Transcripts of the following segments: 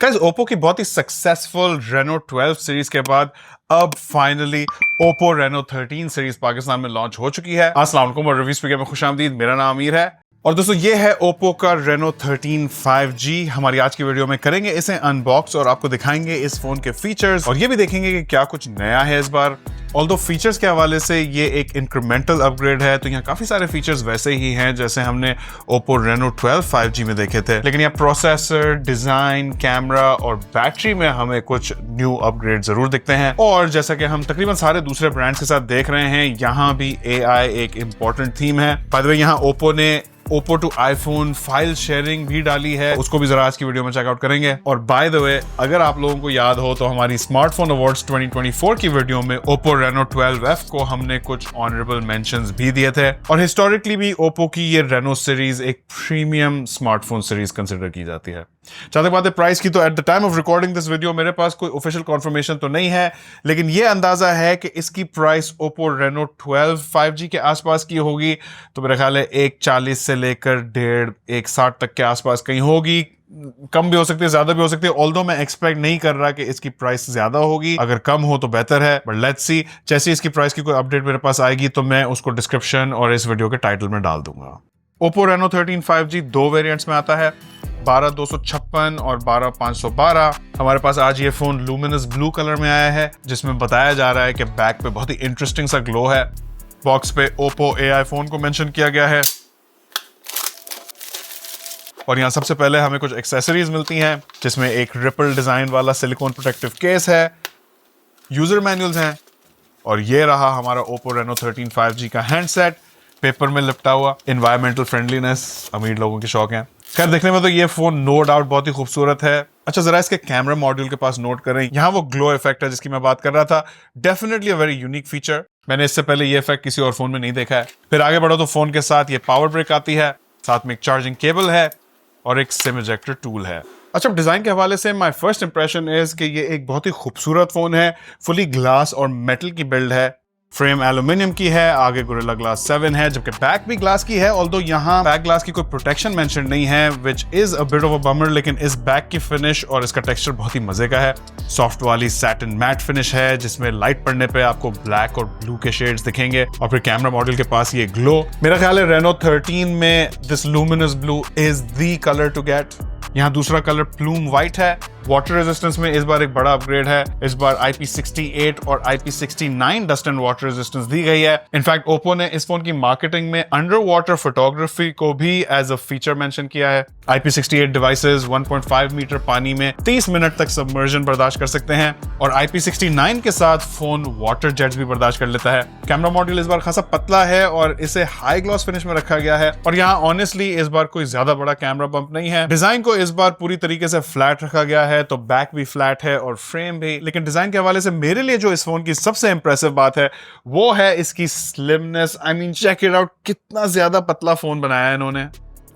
Guys Oppo की बहुत ही successful Reno 12 series के बाद अब finally Oppo Reno 13 series Pakistan में लॉन्च हो चुकी है। अस्सलाम वालेकुम और रिव्यू स्पीकर में खुशामदीद। मेरा नाम अमीर है और दोस्तों ये है ओप्पो का रेनो 13 5G। हमारी आज की वीडियो में करेंगे इसे अनबॉक्स और आपको दिखाएंगे इस फोन के फीचर्स और ये भी देखेंगे कि क्या कुछ नया है इस बार। ऑल्दो फीचर्स के हवाले से ये एक इंक्रीमेंटल अपग्रेड है, तो यहाँ काफी सारे फीचर्स वैसे ही हैं जैसे हमने ओप्पो रेनो 12 5G में देखे थे, लेकिन यहाँ प्रोसेसर, डिजाइन, कैमरा और बैटरी में हमें कुछ न्यू अपग्रेड जरूर दिखते हैं। और जैसा कि हम तकरीबन सारे दूसरे ब्रांड्स के साथ देख रहे हैं, यहाँ भी AI एक इंपॉर्टेंट थीम है। बाय द वे यहाँ ओप्पो ने Oppo to iPhone file sharing भी डाली है, उसको भी जरा आज की वीडियो में चेकआउट करेंगे। और बाय द वे अगर आप लोगों को याद हो तो हमारी स्मार्टफोन अवार्ड्स 2024 की वीडियो में ओप्पो रेनो 12F को हमने कुछ ऑनरेबल मेंशंस भी दिए थे और हिस्टोरिकली भी ओप्पो की ये रेनो सीरीज एक प्रीमियम स्मार्टफोन सीरीज कंसिडर की जाती है। जहां तक बात है प्राइस की, तो at the time of recording this video मेरे पास कोई ऑफिशियल कंफर्मेशन तो नहीं है, लेकिन ये अंदाजा है कि इसकी प्राइस ओप्पो रेनो 12 5G के आसपास की होगी। तो मेरा ख्याल है 140 से लेकर 1.5-160 तक के आसपास कहीं होगी। कम भी हो सकती है, ज्यादा भी हो सकती है। ऑल्दो मैं एक्सपेक्ट नहीं कर रहा कि इसकी प्राइस ज्यादा होगी, अगर कम हो तो बेहतर है, बट लेट्स सी। जैसे इसकी प्राइस की कोई अपडेट मेरे पास आएगी तो मैं उसको डिस्क्रिप्शन और इस वीडियो के टाइटल में डाल दूंगा। ओप्पो रेनो 13 5G दो वेरिएंट्स में आता है, 12256 और 12512। हमारे पास आज ये फोन लुमिनस ब्लू कलर में आया है, जिसमें बताया जा रहा है कि बैक पे बहुत ही इंटरेस्टिंग सा ग्लो है। बॉक्स पे ओप्पो AI फोन को मेंशन किया गया है और यहाँ सबसे पहले हमें कुछ एक्सेसरीज मिलती हैं, जिसमें एक रिपल डिजाइन वाला सिलिकॉन प्रोटेक्टिव केस है, यूजर मैनुअल्स हैं और ये रहा हमारा ओप्पो रेनो 13 5G का हैंडसेट, पेपर में लिपटा हुआ। एनवायरमेंटल फ्रेंडलीनेस अमीर लोगों के शौक हैं। खैर देखने में तो ये फोन नो डाउट बहुत ही खूबसूरत है। अच्छा जरा इसके कैमरा मॉड्यूल के पास नोट करें, यहाँ वो ग्लो इफेक्ट है जिसकी मैं बात कर रहा था। Definitely a very unique feature, मैंने इससे पहले ये इफेक्ट किसी और फोन में नहीं देखा है। फिर आगे बढ़ो तो फोन के साथ ये पावर ब्रेक आती है, साथ में एक चार्जिंग केबल है और एक सिम इजेक्टर टूल है। अच्छा डिजाइन के हवाले से माय फर्स्ट इंप्रेशन इज कि ये एक बहुत ही खूबसूरत फोन है। फुली ग्लास और मेटल की बिल्ड है, फ्रेम एल्यूमिनियम की है, आगे गोरिल्ला ग्लास 7 है, जबकि बैक भी ग्लास की है। ऑल्दो यहाँ बैक ग्लास की कोई प्रोटेक्शन मेंशन नहीं है, which is a bit of a bummer, लेकिन इस बैक की फिनिश और इसका टेक्सचर बहुत ही मजे का है। सॉफ्ट वाली सैटिन मैट फिनिश है, जिसमें लाइट पड़ने पे आपको ब्लैक और ब्लू के शेड्स दिखेंगे और फिर कैमरा मॉड्यूल के पास ये ग्लो। मेरा ख्याल है रेनो 13 में this luminous blue is the colour to get. यहाँ दूसरा कलर प्लूम व्हाइट है। वाटर रेजिस्टेंस में इस बार एक बड़ा अपग्रेड है, इस बार IP68 और IP69 dust and water resistance दी गई है। इनफैक्ट ओप्पो ने इस फोन की मार्केटिंग में अंडर वाटर फोटोग्राफी को भी एज अ फीचर मेंशन किया है। IP68 डिवाइसेस 1.5 मीटर पानी में 30 मिनट तक सबमर्जन बर्दाश्त कर सकते हैं और IP69 के साथ फोन वाटर जेट्स भी बर्दाश्त कर लेता है। कैमरा मॉड्यूल इस बार खासा पतला है और इसे हाई ग्लॉस फिनिश में रखा गया है और यहाँ ऑनेस्टली इस बार कोई ज्यादा बड़ा कैमरा बम्प नहीं है। डिजाइन को इस बार पूरी तरीके से फ्लैट रखा गया है, तो बैक भी फ्लैट है और फ्रेम भी। लेकिन डिजाइन के हवाले से मेरे लिए जो इस फोन की सबसे इंप्रेसिव बात है वो है इसकी slimness. I mean check it out, कितना ज्यादा पतला फोन बनाया है इन्होंने,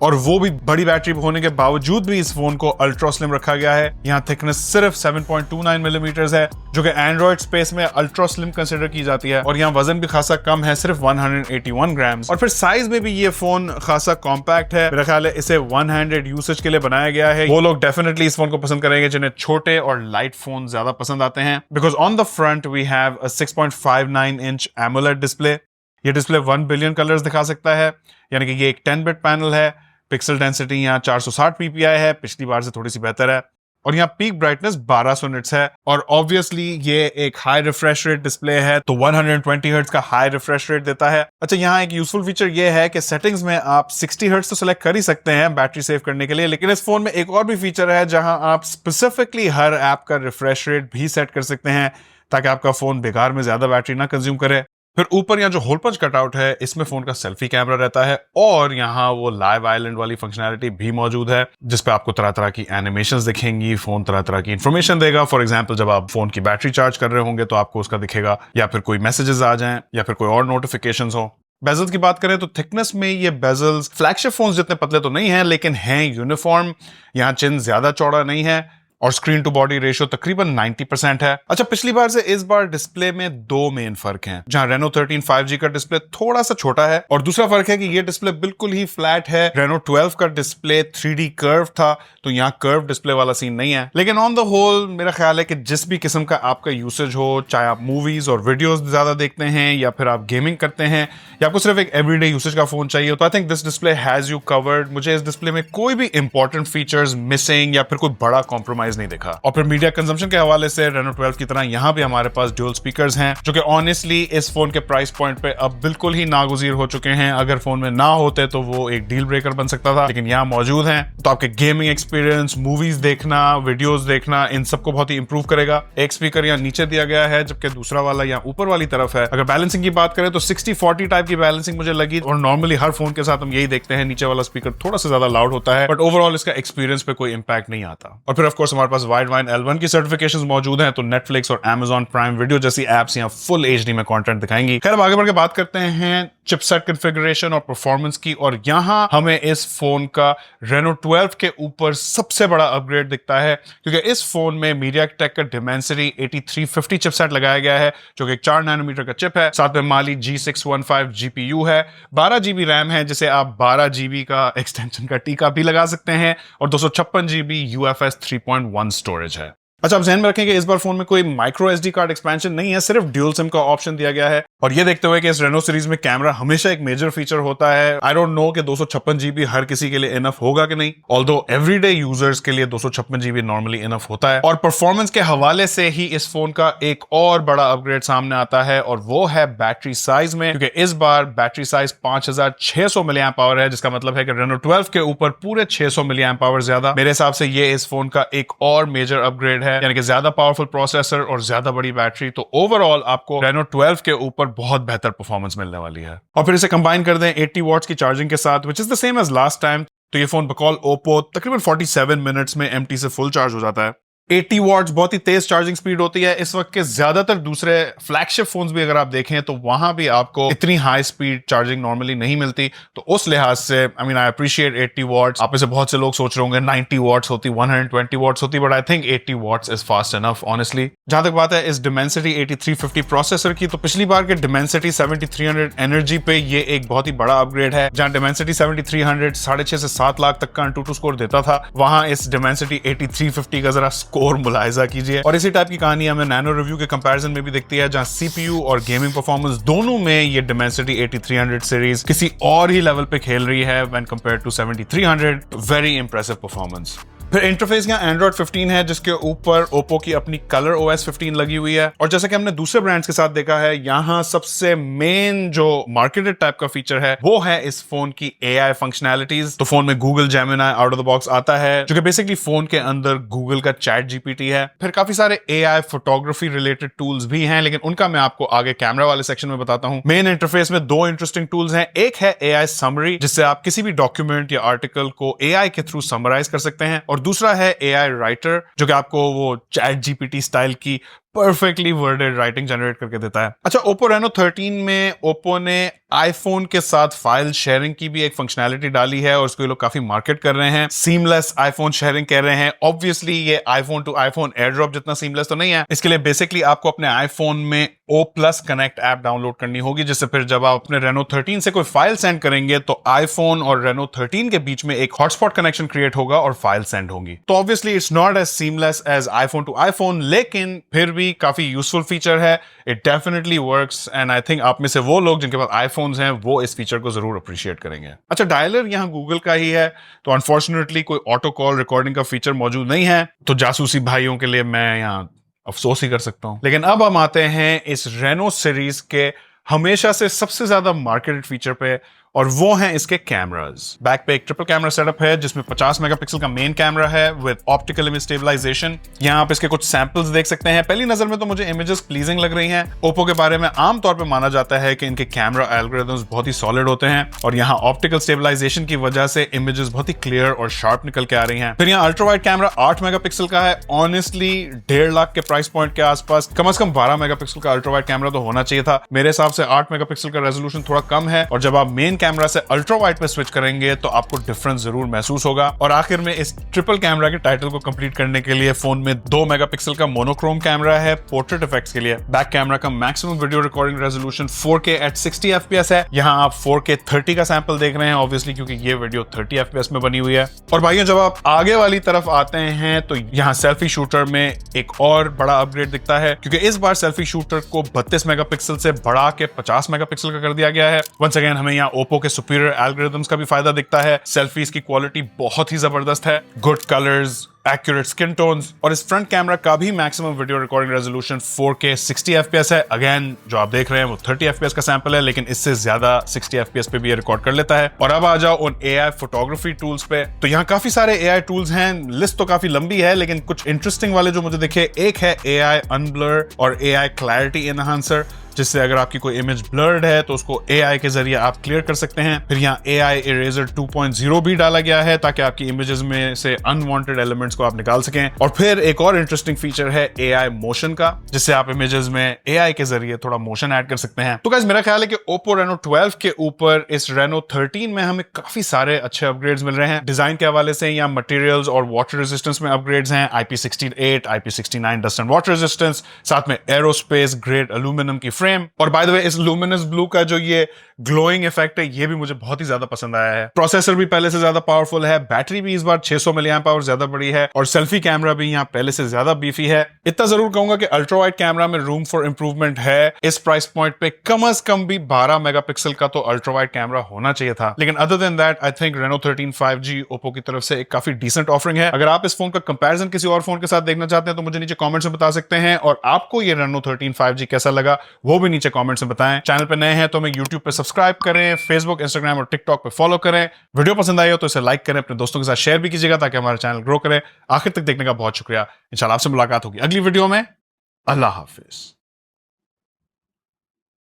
और वो भी बड़ी बैटरी होने के बावजूद भी इस फोन को अल्ट्रा स्लिम रखा गया है। यहाँ थिकनेस सिर्फ 7.29 मिलीमीटर है, जो कि एंड्रॉइड स्पेस में अल्ट्रा स्लिम कंसिडर की जाती है। और यहाँ वजन भी खासा कम है, सिर्फ 181 ग्राम। और फिर साइज में भी ये फोन खासा कॉम्पैक्ट है। मेरा ख्याल है इसे वन हैंडेड यूसेज के लिए बनाया गया है। वो लोग डेफिनेटली इस फोन को पसंद करेंगे जिन्हें छोटे और लाइट फोन ज्यादा पसंद आते हैं, because on the front we have a 6.59 inch amoled display. ये डिस्प्ले 1 बिलियन कलर्स दिखा सकता है, यानी कि ये एक 10-बिट पैनल है। पिक्सल डेंसिटी यहाँ 460 ppi है, पिछली बार से थोड़ी सी बेहतर है। और यहाँ पीक ब्राइटनेस 1200 निट्स है और ऑब्वियसली ये एक हाई रिफ्रेश रेट डिस्प्ले है, तो 120 हर्ट्ज का हाई रिफ्रेश रेट देता है। अच्छा यहाँ एक यूजफुल फीचर ये है कि सेटिंग्स में आप 60 हर्ट्ज तो सिलेक्ट कर ही सकते हैं बैटरी सेव करने के लिए, लेकिन इस फोन में एक और भी फीचर है जहां आप स्पेसिफिकली हर ऐप का रिफ्रेश रेट भी सेट कर सकते हैं, ताकि आपका फोन बेकार में ज्यादा बैटरी ना कंज्यूम करे। फिर ऊपर यहाँ जो होल पंच कटआउट है, इसमें फोन का सेल्फी कैमरा रहता है और यहाँ वो लाइव आइलैंड वाली फंक्शनैलिटी भी मौजूद है, जिसपे आपको तरह तरह की एनिमेशंस दिखेंगी, फोन तरह तरह की इंफॉर्मेशन देगा। फॉर एग्जांपल जब आप फोन की बैटरी चार्ज कर रहे होंगे तो आपको उसका दिखेगा, या फिर कोई मैसेजेस आ जाएं या फिर कोई और नोटिफिकेशंस हो। बेजल्स की बात करें तो थिकनेस में ये बेजल्स फ्लैगशिप फोन्स जितने पतले तो नहीं है, लेकिन हैं यूनिफॉर्म। यहाँ चिन ज्यादा चौड़ा नहीं है, और स्क्रीन टू बॉडी रेशियो तकरीबन 90% है। अच्छा, पिछली बार से इस बार डिस्प्ले में दो मेन फर्क हैं। जहां Reno 13 5G का डिस्प्ले थोड़ा सा छोटा है और दूसरा फर्क है कि ये डिस्प्ले बिल्कुल ही फ्लैट है। Reno 12 का डिस्प्ले 3D कर्व था, तो यहाँ कर्व डिस्प्ले वाला सीन नहीं है। लेकिन ऑन द होल मेरा ख्याल है कि जिस भी किस्म का आपका यूसेज हो, चाहे आप मूवीज और वीडियोस ज्यादा देखते हैं या फिर आप गेमिंग करते हैं या आपको सिर्फ एक एवरीडे यूसेज का फोन चाहिए, तो I think this display has you covered. मुझे इस डिस्प्ले में कोई भी इंपॉर्टेंट फीचर्स मिसिंग या फिर कोई बड़ा कॉम्प्रोमाइज नहीं देखा। और फिर मीडिया कंजम्पशन के हवाले से Reno 12 की तरह यहाँ भी हमारे पास ड्यूल स्पीकर्स हैं, जो कि ऑनेस्टली इस फोन के प्राइस पॉइंट पे अब बिल्कुल ही नागुज़ीर हो चुके हैं। अगर फोन में ना होते तो वो एक डील ब्रेकर बन सकता था, लेकिन यहाँ मौजूद हैं तो आपके गेमिंग एक्सपीरियंस, मूवीज देखना, वीडियोस देखना, इन सबको बहुत ही इंप्रूव करेगा। एक स्पीकर यहाँ नीचे दिया गया है जबकि दूसरा वाला यहाँ ऊपर वाली तरफ है। अगर बैलेंसिंग की बात करें तो 60-40 टाइप की बैलेंसिंग मुझे लगी, और नॉर्मली हर फोन के साथ हम यही देखते हैं, नीचे वाला स्पीकर थोड़ा सा ज्यादा लाउड होता है, बट ओवरऑल इसका एक्सपीरियंस पे कोई इंपैक्ट नहीं आता। और फिर ऑफ कोर्स हमारे पास वाइड वाइन L1 की सर्टिफिकेशंस मौजूद हैं, तो नेटफ्लिक्स और Amazon प्राइम वीडियो जैसी एप्स यहाँ फुल HD में कंटेंट दिखाएंगी। खैर, अब आगे बढ़ के बात करते हैं चिपसेट कॉन्फ़िगरेशन और परफॉर्मेंस की, और यहां हमें इस फोन का Reno 12 के ऊपर सबसे बड़ा अपग्रेड दिखता है, क्योंकि इस फोन में MediaTek का Dimensity 8350 चिपसेट लगाया गया है, जो कि 4 नैनोमीटर का चिप है। साथ में Mali G615 GPU है, 12 GB रैम है, जिसे आप 12 GB का एक्सटेंशन का टीका भी लगा सकते हैं, और 256 GB UFS 3.1 स्टोरेज है। अच्छा, आप ध्यान में रखें कि इस बार फोन में कोई माइक्रो SD कार्ड एक्सपेंशन नहीं है, सिर्फ ड्यूल सिम का ऑप्शन दिया गया है। और ये देखते हुए कि इस Reno सीरीज में कैमरा हमेशा एक मेजर फीचर होता है, आई डोंट नो कि 256 GB हर किसी के लिए इनफ होगा कि नहीं, ऑल्दो एवरीडे यूजर्स के लिए 256 GB नॉर्मली इनफ होता है। और परफॉर्मेंस के हवाले से ही इस फोन का एक और बड़ा अपग्रेड सामने आता है, और वो है बैटरी साइज में, क्योंकि इस बार बैटरी साइज 5600 mAh है, जिसका मतलब है कि Reno 12 के ऊपर पूरे 600 mAh ज्यादा। मेरे हिसाब से ये इस फोन का एक और मेजर अपग्रेड है, यानी कि ज्यादा पावरफुल प्रोसेसर और ज्यादा बड़ी बैटरी। तो ओवरऑल आपको Reno 12 के ऊपर बहुत बेहतर परफॉर्मेंस मिलने वाली है। और फिर इसे कंबाइन कर दें 80 वॉट्स की चार्जिंग के साथ, which is the same as last time, तो ये फोन बकौल ओप्पो तकरीबन 47 मिनट्स में एम्प्टी से फुल चार्ज हो जाता है। 80 वॉट्स बहुत ही तेज चार्जिंग स्पीड होती है। इस वक्त के ज्यादातर दूसरे फ्लैगशिप फोन्स भी अगर आप देखें तो वहां भी आपको इतनी हाई स्पीड चार्जिंग नॉर्मली नहीं मिलती, तो उस लिहाज से आई अप्रिशिएट 80 वॉट्स। आप में से बहुत से लोग सोच रहे होंगे 90 वॉट्स होती, 120 वॉट्स होती, but I think 80 watts is fast enough honestly. जहां तक बात है इस Dimensity 8350 प्रोसेसर की, तो पिछली बार के Dimensity 7300 एनर्जी पे ये एक बहुत ही बड़ा अपग्रेड है। जहां Dimensity 7300 6.5 से 7 लाख तक का AnTuTu स्कोर देता था, वहां इस Dimensity 8350 का जरा और मुलाहिजा कीजिए। और इसी टाइप की कहानी हमें नैनो रिव्यू के कंपैरिजन में भी दिखती है, जहां CPU और गेमिंग परफॉर्मेंस दोनों में ये Dimensity 8300 सीरीज किसी और ही लेवल पे खेल रही है when compared to 7300। Very impressive performance. फिर इंटरफेस यहाँ Android 15 है, जिसके ऊपर ओप्पो की अपनी कलर OS 15 लगी हुई है। और जैसा कि हमने दूसरे ब्रांड्स के साथ देखा है, यहाँ सबसे मेन जो मार्केटेड टाइप का फीचर है वो है इस फोन की AI फंक्शनैलिटीज। तो फोन में Google Gemini out of the box आता है, जो कि बेसिकली फोन के अंदर गूगल का चैट GPT है। फिर काफी सारे AI फोटोग्राफी रिलेटेड टूल्स भी हैं, लेकिन उनका मैं आपको आगे कैमरा वाले सेक्शन में बताता हूँ। मेन इंटरफेस में दो इंटरेस्टिंग टूल्स हैं। एक है AI समरी, जिससे आप किसी भी डॉक्यूमेंट या आर्टिकल को AI के थ्रू समराइज कर सकते हैं, और दूसरा है AI राइटर, जो कि आपको वो चैट GPT स्टाइल की परफेक्टली वर्डेड राइटिंग जनरेट करके देता है। अच्छा, Oppo Reno 13 में ओप्पो ने आईफोन के साथ फाइल शेयरिंग की भी एक फंक्शनैलिटी डाली है, और उसको ये लोग काफी मार्केट कर रहे हैं। सीमलेस आईफोन शेयरिंग कह रहे हैं। ऑब्वियसली ये आईफोन टू आईफोन एयरड्रॉप जितना सीमलेस तो नहीं है। इसके लिए बेसिकली आपको अपने आईफोन में O+ कनेक्ट ऐप डाउनलोड करनी होगी, जिससे फिर जब आप अपने Reno 13 से कोई फाइल सेंड करेंगे तो आईफोन और Reno 13 के बीच में एक हॉटस्पॉट कनेक्शन क्रिएट होगा और फाइल सेंड होगी। तो obviously it's not as seamless as iPhone to iPhone, लेकिन फिर भी काफी यूजफुल फीचर है। It definitely works, and I think आप में से वो लोग जिनके पास आईफोन्स हैं वो इस फीचर को जरूर अप्रिशिएट करेंगे। अच्छा, डायलर यहाँ गूगल का ही है, तो अनफॉर्चुनेटली कोई ऑटो कॉल रिकॉर्डिंग का फीचर मौजूद नहीं है, तो जासूसी भाइयों के लिए मैं यहाँ अफसोस ही कर सकता हूं। लेकिन अब हम आते हैं इस Reno सीरीज के हमेशा से सबसे ज्यादा मार्केटेड फीचर पे, और वो हैं इसके कैमरास। बैक पे एक ट्रिपल कैमरा सेटअप है, जिसमें 50 मेगापिक्सल का मेन कैमरा है विद ऑप्टिकल इमेज स्टेबलाइजेशन। यहाँ आप इसके कुछ सैंपल्स देख सकते हैं। पहली नजर में तो मुझे इमेजेस प्लीजिंग लग रही हैं। ओप्पो के बारे में आमतौर पे माना जाता है कि इनके कैमरा एल्गोरिथम्स बहुत ही सॉलिड होते हैं, और यहाँ ऑप्टिकल स्टेबलाइजेशन की वजह से इमेजेस बहुत ही क्लियर और शार्प निकल के आ रही हैं। फिर यहाँ अल्ट्रा वाइड कैमरा 8 मेगापिक्सल का है। ऑनेस्टली 1.5 लाख के प्राइस पॉइंट के आसपास कम से कम 12 मेगापिक्सल का अल्ट्रा वाइड कैमरा तो होना चाहिए था। मेरे हिसाब से 8 मेगापिक्सल का रेजोल्यूशन थोड़ा कम है, और जब आप मेन कैमरा से अल्ट्रा वाइड पे स्विच करेंगे तो आपको डिफरेंस जरूर महसूस होगा। और आखिर में इस ट्रिपल कैमरा के टाइटल को कंप्लीट करने के लिए फोन में 2 मेगापिक्सल का मोनोक्रोम कैमरा है पोर्ट्रेट इफेक्ट्स के लिए। बैक कैमरा का maximum video recording resolution 4K at 60 FPS है। यहाँ आप 4K 30 का सैंपल देख रहे हैं ऑब्वियसली, क्योंकि ये वीडियो 30 FPS में बनी हुई है। और भाइयों, जब आप आगे वाली तरफ आते हैं तो यहाँ सेल्फी शूटर में एक और बड़ा अपग्रेड दिखता है, क्योंकि इस बार सेल्फी शूटर को 32 मेगापिक्सल से बढ़ा के 50 मेगापिक्सल का कर दिया गया है। वंस अगेन हमें यहाँ ओप्पो के सुपीरियर एल्गोरिथम्स का भी फायदा दिखता है। सेल्फीज की क्वालिटी बहुत ही जबरदस्त है, good colours, accurate skin tones, और इस फ्रंट कैमरा का भी maximum video recording resolution 4K 60 FPS है। अगेन जो आप देख रहे हैं वो 30 FPS का सैंपल है, लेकिन इससे ज्यादा 60 FPS पे भी ये रिकॉर्ड कर लेता है। और अब आ जाओ उन AI फोटोग्राफी टूल्स पे, तो यहाँ काफी सारे AI टूल्स हैं। लिस्ट तो काफी लंबी है, लेकिन कुछ इंटरेस्टिंग वाले जो मुझे दिखे, एक है AI अनब्लर और AI क्लैरिटी एनहांसर, जिससे अगर आपकी कोई इमेज ब्लर्ड है तो उसको AI के जरिए आप क्लियर कर सकते हैं। फिर यहाँ AI इरेजर 2.0 भी डाला गया है ताकि आपकी इमेजेस में से अनवांटेड एलिमेंट्स को आप निकाल सकें। और फिर एक और इंटरेस्टिंग फीचर है AI मोशन का, जिससे आप इमेजेस में AI के जरिए थोड़ा मोशन ऐड कर सकते हैं। तो गाइस, मेरा ख्याल है कि Oppo Reno 12 के ऊपर इस Reno 13 में हमें काफी सारे अच्छे अपग्रेड्स मिल रहे हैं। डिजाइन के हवाले से यहाँ मटेरियल्स और वाटर रेजिस्टेंस में अपग्रेड्स हैं, IP68, IP69 dust and water resistance, साथ में एरोस्पेस ग्रेड एल्यूमिनियम की फ्रेम। और बाय द वे, इस लुमिनस ब्लू का जो ये ग्लोइंग इफेक्ट है, ये भी मुझे बहुत ही ज्यादा पसंद आया है। प्रोसेसर भी पहले से ज्यादा पावरफुल है, बैटरी भी इस बार 600 मिलियन पावर ज्यादा बड़ी है, और सेल्फी कैमरा भी यहाँ पहले से ज्यादा बीफी है। इतना जरूर कहूंगा कि अल्ट्रा वाइड कैमरा में रूम फॉर इंप्रूवमेंट है। इस प्राइस पॉइंट पे कम से कम भी 12 मेगापिक्सल का तो अल्ट्रा वाइड कैमरा होना चाहिए था। लेकिन other than that, I think Reno 13 5G Oppo की तरफ से एक काफी डिसेंट ऑफरिंग है। अगर आप इस फोन का कंपैरिजन किसी और फोन के साथ देखना चाहते हैं तो मुझे नीचे कमेंट्स में बता सकते हैं, और आपको ये Reno 13 5G कैसा लगा वो भी नीचे कमेंट्स में बताएं। चैनल पे नए हैं तो हमें YouTube पे सब्सक्राइब करें, फेसबुक, इंस्टाग्राम और टिकटॉक पे फॉलो करें। वीडियो पसंद आई हो तो इसे लाइक करें, अपने दोस्तों के साथ शेयर भी कीजिएगा ताकि हमारा चैनल ग्रो करे। आखिर तक देखने का बहुत शुक्रिया। इंशाल्लाह आपसे मुलाकात होगी अगली वीडियो में। अल्लाह हाफिज।